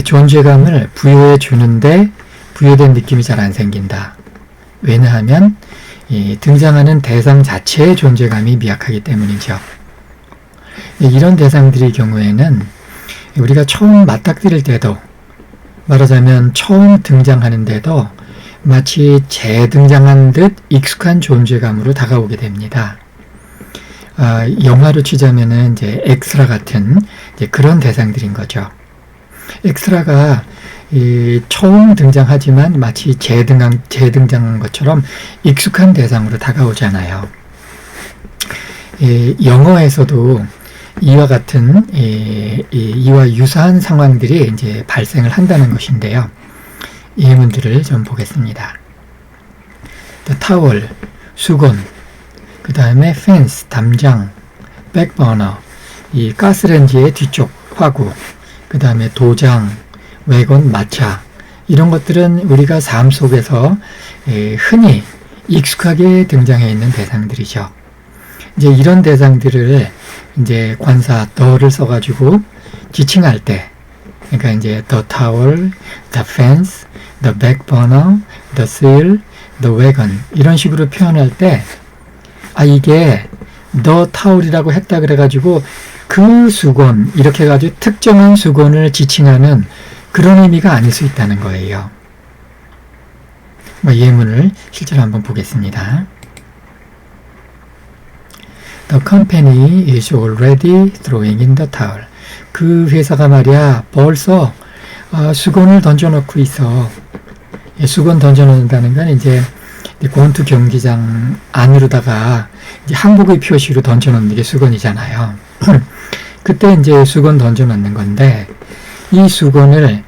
존재감을 부여해 주는데 부여된 느낌이 잘 안 생긴다. 왜냐하면 등장하는 대상 자체의 존재감이 미약하기 때문이죠. 이런 대상들의 경우에는 우리가 처음 맞닥뜨릴 때도, 말하자면 처음 등장하는데도 마치 재등장한 듯 익숙한 존재감으로 다가오게 됩니다. 영화로 치자면은 이제 엑스트라 같은 이제 그런 대상들인 거죠. 엑스트라가 처음 등장하지만 마치 재등장한 것처럼 익숙한 대상으로 다가오잖아요. 영어에서도 이와 같은 이와 유사한 상황들이 이제 발생을 한다는 것인데요. 예문들을 좀 보겠습니다. The towel, 수건, 그 다음에 fence, 담장, backburner, 이 가스레인지의 뒤쪽 화구, 그 다음에 도장, 외건, 마차, 이런 것들은 우리가 삶 속에서 흔히 익숙하게 등장해 있는 대상들이죠. 이제 이런 대상들을 이제 관사 the를 써가지고 지칭할 때, 그러니까 이제 the towel, the fence, the backburner, the seal, the wagon 이런 식으로 표현할 때, 이게 the towel이라고 했다 그래가지고 그 수건 이렇게 해가지고 특정한 수건을 지칭하는 그런 의미가 아닐 수 있다는 거예요. 예문을 실제로 한번 보겠습니다. The company is already throwing in the towel. 그 회사가 말이야 벌써 수건을 던져놓고 있어. 수건 던져놓는다는 건 이제 권투 경기장 안으로다가 이제 항복의 표시로 던져놓는 게 수건이잖아요. 그때 이제 수건 던져놓는 건데, 이 수건을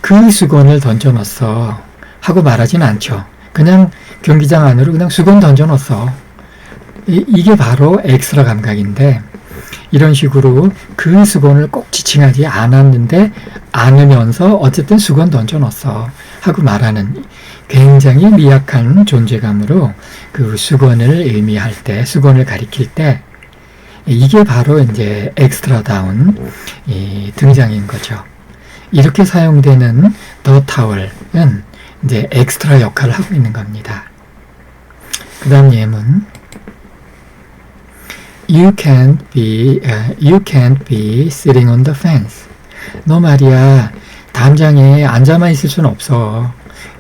그 수건을 던져놨어 하고 말하진 않죠. 그냥 경기장 안으로 그냥 수건 던져놨어. 이게 바로 엑스트라 감각인데, 이런 식으로 그 수건을 꼭 지칭하지 않았는데 않으면서 어쨌든 수건 던져놨어 하고 말하는 굉장히 미약한 존재감으로 그 수건을 의미할 때, 수건을 가리킬 때, 이게 바로 이제 엑스트라다운 등장인 거죠. 이렇게 사용되는 the towel은 이제 엑스트라 역할을 하고 있는 겁니다. 그 다음 예문. You can't be sitting on the fence. 너 말이야 담장에 앉아만 있을 수는 없어.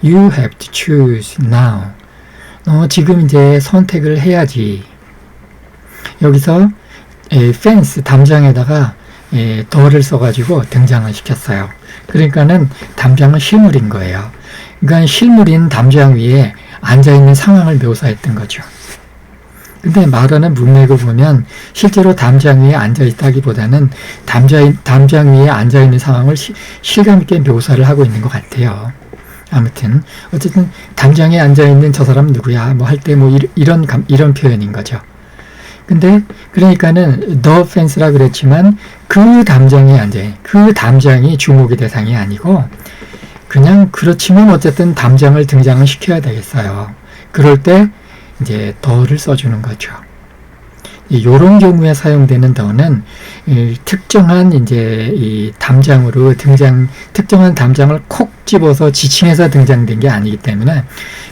You have to choose now. 너 지금 이제 선택을 해야지. 여기서 fence 담장에다가 더를 써가지고 등장을 시켰어요. 그러니까는 담장은 실물인 거예요. 그러니까 실물인 담장 위에 앉아있는 상황을 묘사했던 거죠. 근데 말하는 문맥을 보면 실제로 담장 위에 앉아있다기보다는 담장 위에 앉아있는 상황을 실감있게 묘사를 하고 있는 것 같아요. 아무튼 어쨌든 담장에 앉아있는 저 사람 누구야 뭐 할 때 뭐 이런 표현인 거죠. 근데 그러니까는 the fence라 그랬지만 그 담장에 앉아있는 그 담장이 주목의 대상이 아니고 그냥 그렇지만 어쨌든 담장을 등장을 시켜야 되겠어요. 그럴 때 이제 더를 써주는 거죠. 이런 경우에 사용되는 더는 특정한 이제 이 담장으로 특정한 담장을 콕 집어서 지칭해서 등장된 게 아니기 때문에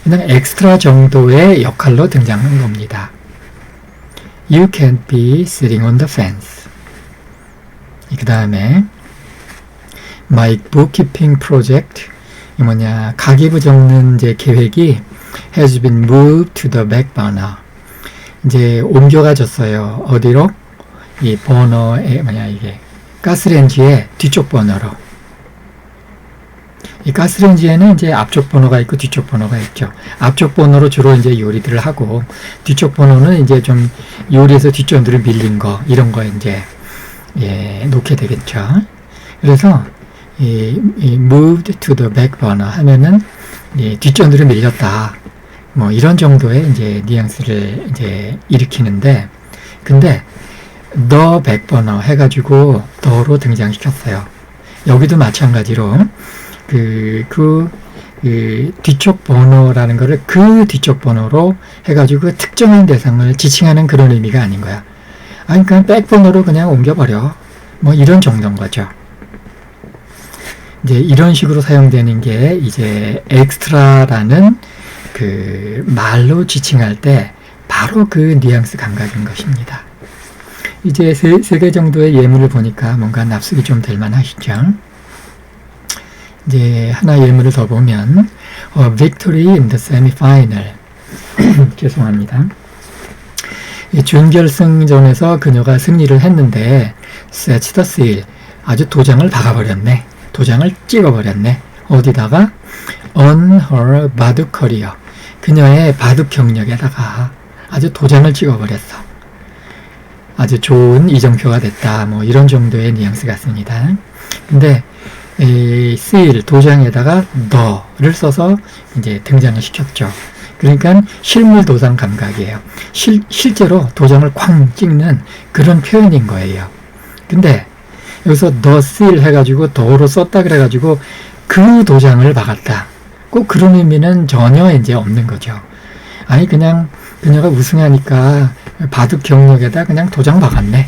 그냥 엑스트라 정도의 역할로 등장한 겁니다. You can't be sitting on the fence. 그 다음에 My bookkeeping project, 이 뭐냐 가계부 적는 이제 계획이 has been moved to the back burner. 이제 옮겨가졌어요. 어디로? 이 버너에 이게 가스레인지의 뒤쪽 버너로. 이 가스레인지에는 이제 앞쪽 버너가 있고 뒤쪽 버너가 있죠. 앞쪽 버너로 주로 이제 요리들을 하고 뒤쪽 버너는 이제 좀 요리에서 뒷전들을 밀린 거 이런 거 이제 놓게 되겠죠. 그래서 moved to the back burner 하면은 뒷전들을 밀렸다. 뭐 이런 정도의 이제 뉘앙스를 이제 일으키는데, 근데 the back burner 해가지고 the로 등장시켰어요. 여기도 마찬가지로 그 뒤쪽 번호라는 거를 그 뒤쪽 번호로 해가지고 특정한 대상을 지칭하는 그런 의미가 아닌 거야. 그러니까 백 번호로 그냥 옮겨버려. 뭐 이런 정도인 거죠. 이제 이런 식으로 사용되는 게 이제 extra라는 그 말로 지칭할 때 바로 그 뉘앙스 감각인 것입니다. 이제 세 개 정도의 예문을 보니까 뭔가 납득이 좀 될 만하시죠. 이제 하나 예문을 더 보면 victory in the semi-final 죄송합니다. 준결승전에서 그녀가 승리를 했는데 set the seal 아주 도장을 박아버렸네. 도장을 찍어버렸네. 어디다가? on her 바둑 커리어 그녀의 바둑 경력에다가 아주 도장을 찍어버렸어. 아주 좋은 이정표가 됐다. 뭐 이런 정도의 뉘앙스 같습니다. 근데 이 seal 도장에다가 the를 써서 이제 등장을 시켰죠. 그러니까 실물 도장 감각이에요. 실제로 도장을 쾅 찍는 그런 표현인 거예요. 근데 여기서 the seal 해가지고 the로 썼다 그래가지고 그 도장을 박았다. 꼭 그런 의미는 전혀 이제 없는 거죠. 아니 그냥 그녀가 우승하니까 바둑 경력에다 그냥 도장 박았네.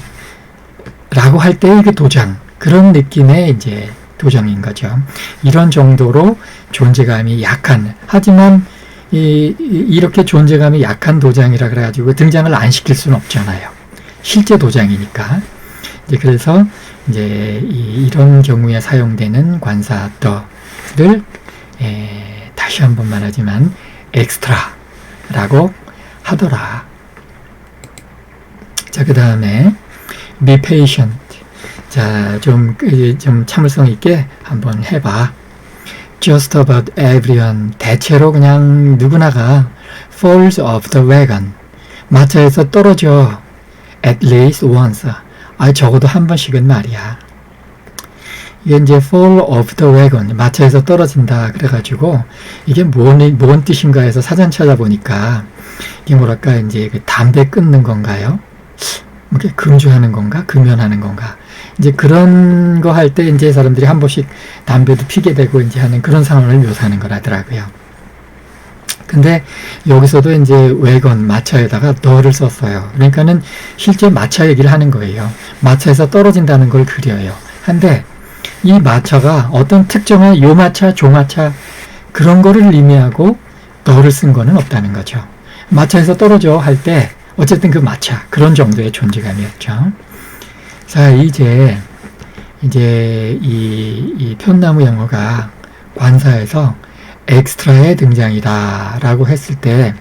라고 할 때의 그 도장 그런 느낌의 이제 도장인 거죠. 이런 정도로 존재감이 약한 하지만 이렇게 존재감이 약한 도장이라 그래가지고 등장을 안 시킬 수는 없잖아요. 실제 도장이니까. 이제 그래서 이제 이런 경우에 사용되는 관사 더를 다시 한번 말하지만 엑스트라라고 하더라. 자, 그 다음에 be patient. 자, 좀 참을성 있게 한번 해봐. Just about everyone. 대체로 그냥 누구나가 falls off the wagon. 마차에서 떨어져. At least once. 적어도 한 번씩은 말이야. 이게 이제 fall off the wagon. 마차에서 떨어진다. 그래가지고 이게 뭔 뜻인가 해서 사전 찾아보니까 이게 뭐랄까 이제 그 담배 끊는 건가요? 이렇게 금주하는 건가? 금연하는 건가? 이제 그런 거 할 때 이제 사람들이 한 번씩 담배도 피게 되고 이제 하는 그런 상황을 묘사하는 거라더라고요. 근데 여기서도 이제 외건 마차에다가 더를 썼어요. 그러니까는 실제 마차 얘기를 하는 거예요. 마차에서 떨어진다는 걸 그려요. 한데 이 마차가 어떤 특정한 요마차, 조마차 그런 거를 의미하고 더를 쓴 거는 없다는 거죠. 마차에서 떨어져 할 때 어쨌든 그 마차 그런 정도의 존재감이었죠. 자, 이제 이 편나무 영어가 관사에서 엑스트라의 등장이다 라고 했을 때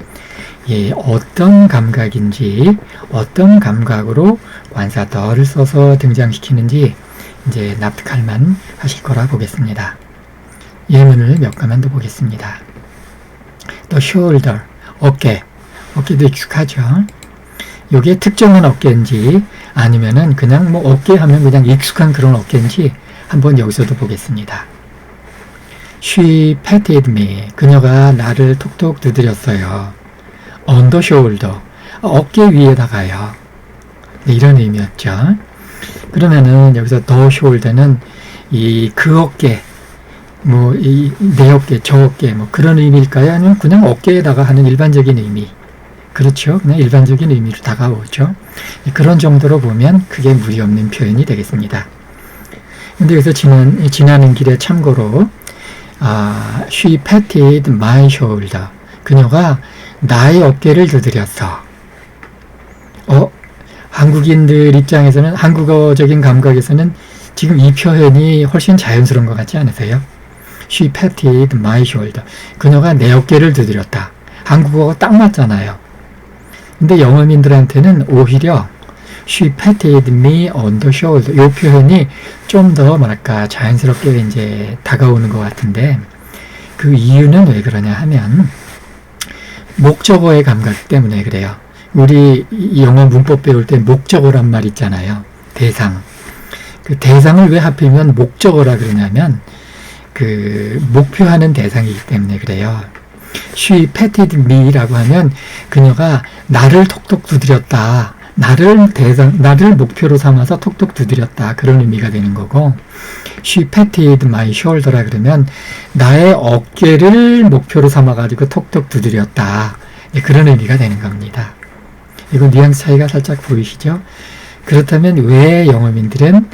어떤 감각인지 어떤 감각으로 관사 더를 써서 등장시키는지 이제 납득할 만 하실 거라 보겠습니다. 예문을 몇 가만 더 보겠습니다. The shoulder, 어깨도 익숙하죠. 이게 특정한 어깨인지 아니면은 그냥 뭐 어깨 하면 그냥 익숙한 그런 어깨인지 한번 여기서도 보겠습니다. She patted me. 그녀가 나를 톡톡 두드렸어요. On the shoulder. 어깨 위에다가요. 네, 이런 의미였죠. 그러면은 여기서 the shoulder는 그 어깨, 뭐 내 어깨, 저 어깨, 뭐 그런 의미일까요? 아니면 그냥 어깨에다가 하는 일반적인 의미? 그렇죠. 그냥 일반적인 의미로 다가오죠. 그런 정도로 보면 크게 무리 없는 표현이 되겠습니다. 근데 여기서 지나는 길에 참고로 she patted my shoulder. 그녀가 나의 어깨를 두드렸어. 한국인들 입장에서는 한국어적인 감각에서는 지금 이 표현이 훨씬 자연스러운 것 같지 않으세요? She patted my shoulder. 그녀가 내 어깨를 두드렸다. 한국어가 딱 맞잖아요. 근데 영어민들한테는 오히려 She patted me on the shoulder. 이 표현이 좀 더 뭐랄까 자연스럽게 이제 다가오는 것 같은데 그 이유는 왜 그러냐 하면 목적어의 감각 때문에 그래요. 우리 영어 문법 배울 때 목적어란 말 있잖아요. 대상. 그 대상을 왜 하필이면 목적어라 그러냐면 그 목표하는 대상이기 때문에 그래요. She patted me라고 하면 그녀가 나를 톡톡 두드렸다. 나를 목표로 삼아서 톡톡 두드렸다. 그런 의미가 되는 거고 She patted my shoulder라 그러면 나의 어깨를 목표로 삼아가지고 톡톡 두드렸다. 그런 의미가 되는 겁니다. 이거 뉘앙스 차이가 살짝 보이시죠? 그렇다면 왜 영어민들은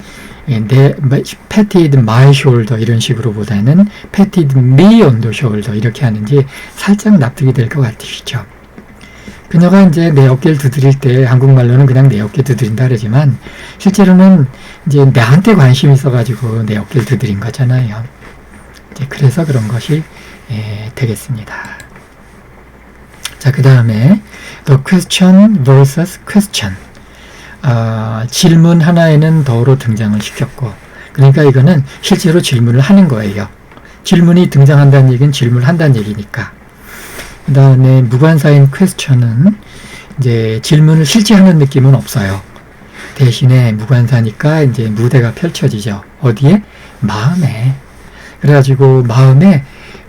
patted my shoulder 이런 식으로 보다는 patted me on the shoulder 이렇게 하는지 살짝 납득이 될 것 같으시죠? 그녀가 이제 내 어깨를 두드릴 때 한국말로는 그냥 내 어깨 두드린다 그러지만 실제로는 이제 나한테 관심이 있어가지고 내 어깨를 두드린 거잖아요. 이제 그래서 그런 것이 되겠습니다. 자, 그 다음에 the question versus question. 질문 하나에는 더로 등장을 시켰고, 그러니까 이거는 실제로 질문을 하는 거예요. 질문이 등장한다는 얘기는 질문을 한다는 얘기니까. 그 다음에 무관사인 question은 이제 질문을 실제 하는 느낌은 없어요. 대신에 무관사니까 이제 무대가 펼쳐지죠. 어디에? 마음에. 그래가지고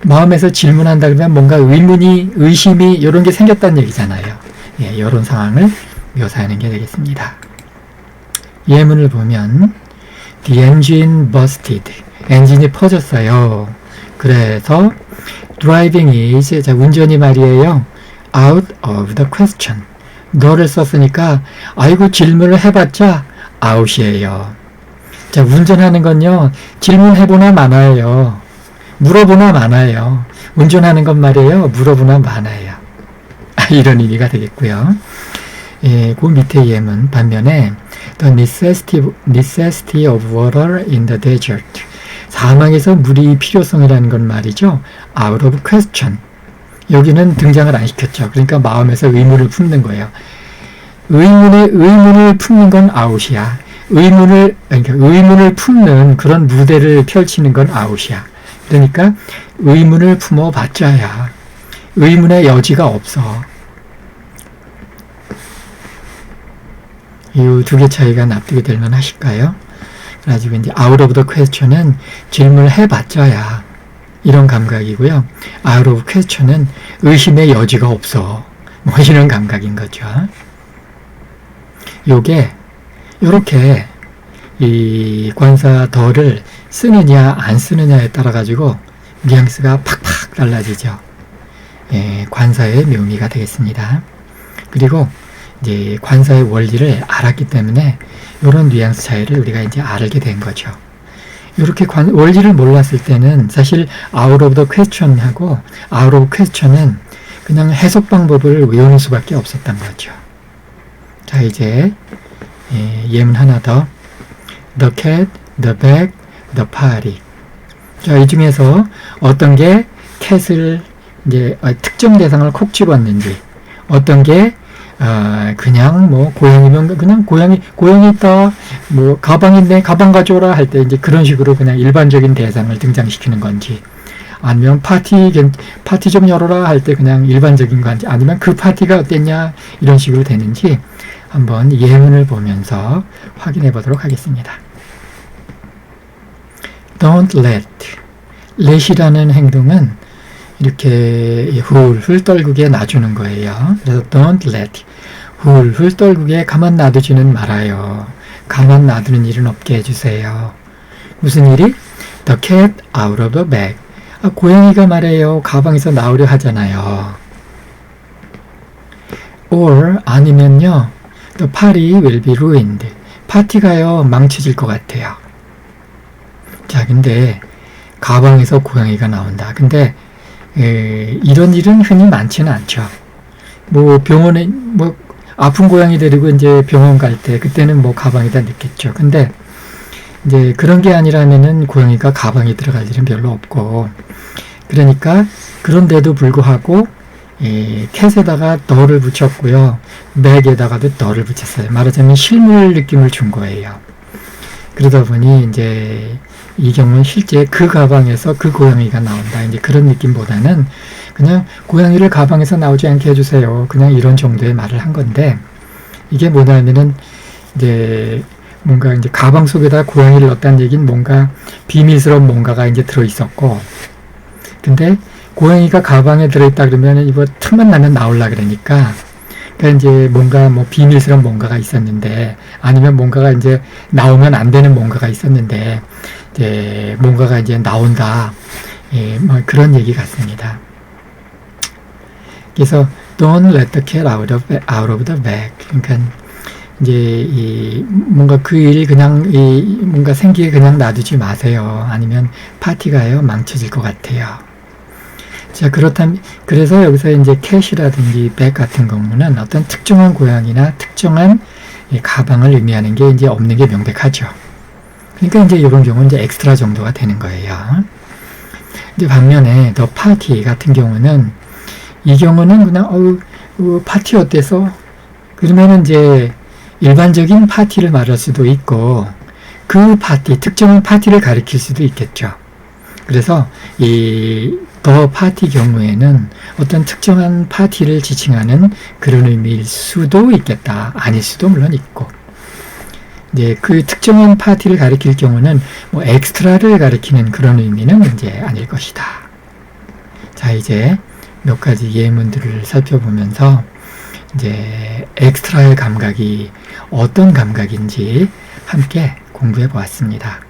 마음에서 질문한다 그러면 뭔가 의심이 이런 게 생겼다는 얘기잖아요. 이런 상황을 묘사하는 게 되겠습니다. 예문을 보면 The engine busted. 엔진이 퍼졌어요. 그래서 driving is, 자, 운전이 말이에요. out of the question. 너를 썼으니까 아이고 질문을 해봤자 out이에요. 자, 운전하는 건요. 질문해보나 마나예요. 물어보나 마나예요. 운전하는 건 말이에요. 물어보나 마나예요. 이런 의미가 되겠고요. 그 밑에 예문 반면에 the necessity of water in the desert. 사막에서 물이 필요성이라는 건 말이죠. out of question. 여기는 등장을 안 시켰죠. 그러니까 마음에서 의문을 품는 거예요. 의문을 품는 건 out이야. 의문을 품는 그런 무대를 펼치는 건 out이야. 그러니까 의문을 품어봤자야. 의문의 여지가 없어. 이 두 개 차이가 납득이 될 만하실까요? 그래가지고 이제 out of the question은 질문을 해봤자야. 이런 감각이고요. out of question은 의심의 여지가 없어. 뭐 이런 감각인 거죠. 요렇게 이 관사 더를 쓰느냐 안 쓰느냐에 따라 가지고 뉘앙스가 팍팍 달라지죠. 관사의 묘미가 되겠습니다. 그리고 이제 관사의 원리를 알았기 때문에 이런 뉘앙스 차이를 우리가 이제 알게 된 거죠. 이렇게 원리를 몰랐을 때는 사실 out of the question하고 out of question은 그냥 해석 방법을 외우는 수밖에 없었던 거죠. 자, 이제 예문 하나 더. The cat, the bag, the party. 자, 이 중에서 어떤 게 캣을 이제 특정 대상을 콕 집었는지, 어떤 게 그냥 뭐 고양이면 그냥 고양이 있다, 뭐 가방인데 가방 가져오라 할 때 이제 그런 식으로 그냥 일반적인 대상을 등장시키는 건지, 아니면 파티 좀 열어라 할 때 그냥 일반적인 건지, 아니면 그 파티가 어땠냐 이런 식으로 되는지 한번 예문을 보면서 확인해 보도록 하겠습니다. Don't let이라는 행동은 이렇게 훌훌 떨구게 놔주는 거예요. 그래서 don't let, 훌훌 떨구게 가만 놔두지는 말아요. 가만 놔두는 일은 없게 해주세요. 무슨 일이? The cat out of the bag. 고양이가 말해요. 가방에서 나오려 하잖아요. Or 아니면요. The party will be ruined. 파티가요 망쳐질 것 같아요. 자, 근데 가방에서 고양이가 나온다. 근데 이런 일은 흔히 많지는 않죠. 뭐 병원에 뭐 아픈 고양이 데리고 이제 병원 갈 때 그때는 뭐 가방에다 넣겠죠. 근데 이제 그런 게 아니라면은 고양이가 가방에 들어갈 일은 별로 없고, 그러니까 그런데도 불구하고 캣에다가 더를 붙였고요. 백에다가도 더를 붙였어요. 말하자면 실물 느낌을 준 거예요. 그러다 보니 이제 이 경우는 실제 그 가방에서 그 고양이가 나온다. 이제 그런 느낌보다는 그냥 고양이를 가방에서 나오지 않게 해주세요. 그냥 이런 정도의 말을 한 건데, 이게 뭐냐면은 이제 뭔가 이제 가방 속에다 고양이를 넣었다는 얘기는 뭔가 비밀스러운 뭔가가 이제 들어있었고, 근데 고양이가 가방에 들어있다 그러면 이거 틈만 나면 나올라 그러니까 이제 뭔가 뭐 비밀스러운 뭔가가 있었는데, 아니면 뭔가가 이제 나오면 안 되는 뭔가가 있었는데, 이제 뭔가가 이제 나온다. 뭐 그런 얘기 같습니다. 그래서 don't let the cat out of the bag. 그러니까 이제 뭔가 그 일 그냥 뭔가 생기게 그냥 놔두지 마세요. 아니면 파티가요 망쳐질 것 같아요. 자, 그렇다면 그래서 여기서 이제 캣이라든지 백 같은 경우는 어떤 특정한 고양이나 특정한 가방을 의미하는 게 이제 없는 게 명백하죠. 그러니까 이제 이런 경우는 이제 엑스트라 정도가 되는 거예요. 근데 반면에 더 파티 같은 경우는 이 경우는 그냥 파티 어때서? 그러면은 이제 일반적인 파티를 말할 수도 있고 그 파티, 특정한 파티를 가리킬 수도 있겠죠. 그래서 이 더 파티 경우에는 어떤 특정한 파티를 지칭하는 그런 의미일 수도 있겠다. 아닐 수도 물론 있고. 이제 그 특정한 파티를 가리킬 경우는 뭐 엑스트라를 가리키는 그런 의미는 이제 아닐 것이다. 자, 이제 몇 가지 예문들을 살펴보면서 이제 엑스트라의 감각이 어떤 감각인지 함께 공부해 보았습니다.